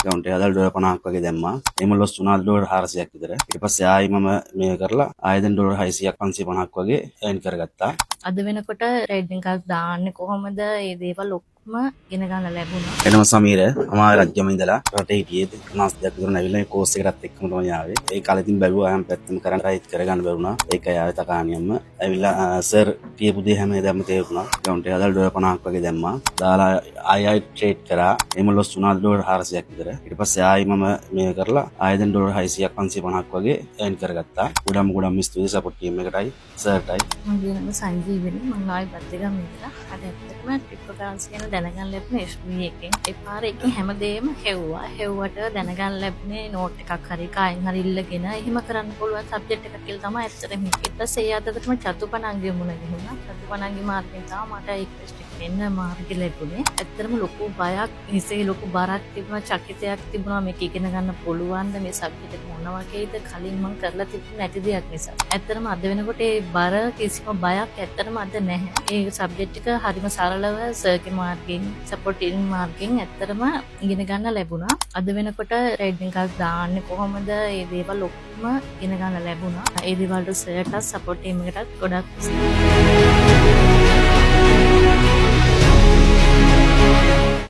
account එක හදලා $50ක් වගේ දැම්මා. එහෙම ලොස් වුණා $400ක් විතර. ඊට පස්සේ ආයි මම මේ කරලා ආයෙ දැන් $600ක් 550ක් වගේ earn කරගත්තා. අද වෙනකොට ට්‍රේඩින් එකක් දාන්නේ කොහොමද? මේ දේවල් ඔක්කොම ඉගෙන ගන්න ලැබුණා. එනවා සමීර අමාරු රජ්‍යම ඉඳලා රටේ හිටියේ මාස දෙකක් විතර නැවිලා මේ කෝස් එකටත් එක්කම තමයි ආවේ. ඒ කාලේ ඉතින් බැලුවා අයම් පැත්තම කරන් රයිට් කරගන්න බැරුණා. ඒකයි ආවේ තකානියම්ම. ඇවිල්ලා සර් කියපු දේ හැමදේම තේරුණා. account එක හදලා $50ක් වගේ දැම්මා. දාලා ආයෙ ට්‍රේඩ් කරා. එහෙම ලොස් වුණා $400ක් විතර. ඊට පස්සේ ආයෙ මම මේ කරලා ආයෙ දැන් $600ක් 550ක් වගේ earn කරගත්තා. ගොඩම ස්තුතියි සපෝට් ටීම් එකටයි සර්ටයි. මගේ නම සංජීවනි. මම ආයි බද්දගම ඉඳලා අද ඇත්තටම ක්‍රිප්ටෝකරන්සි ගැන දැනගන්න ලැබුණේ SB එකෙන්. ඒ පාර එකෙන් හැමදේම හෙව්වා. හෙව්වට දැනගන්න ලැබුණේ නෝට් එකක් හරි කායින් හරි ඉල්ලගෙන එහෙම කරන්න පුළුවන් සබ්ජෙක්ට් එකක් කියලා තමයි ඇත්තටම හිතේ. ඊට පස්සේ ඒ අතරතුරම චතුපනංගිය මුණ ගැහුණා. චතුපනංගි මාර්ගයෙන් තමයි මට ඒ ක්වෙස්ට් එක එන්න මාර්ගය ලැබුණේ. ඇත්තටම ලොකු බයක්, හිසේ ලොකු බරක් තිබුණා, චකිතයක් තිබුණා මේක ඉගෙන ගන්න පුළුවන්ද මේ සබ්ජෙක්ට් එක මොන වගේද කලින් මම කරලා තිබුණ නැති දෙයක් නිසා. ඇත්තටම අද වෙනකොට ඒ බර කිසිම බයක් ඇත්තටම අද නැහැ. ඒ සබ්ජෙක්ට් එක හරිම සරලව සර්කිට් මාර්ගෙන්, සපෝටින් මාර්ගෙන් ඇත්තටම ඉගෙන ගන්න ලැබුණා. අද වෙනකොට ට්‍රේඩින් එකක් දාන්නේ කොහොමද? මේ දේවල් ඔක්කොම ඉගෙන ගන්න ලැබුණා. ඒ දේවල්ට සර්ටස් සපෝට් ටීම් එකටත් ගොඩක්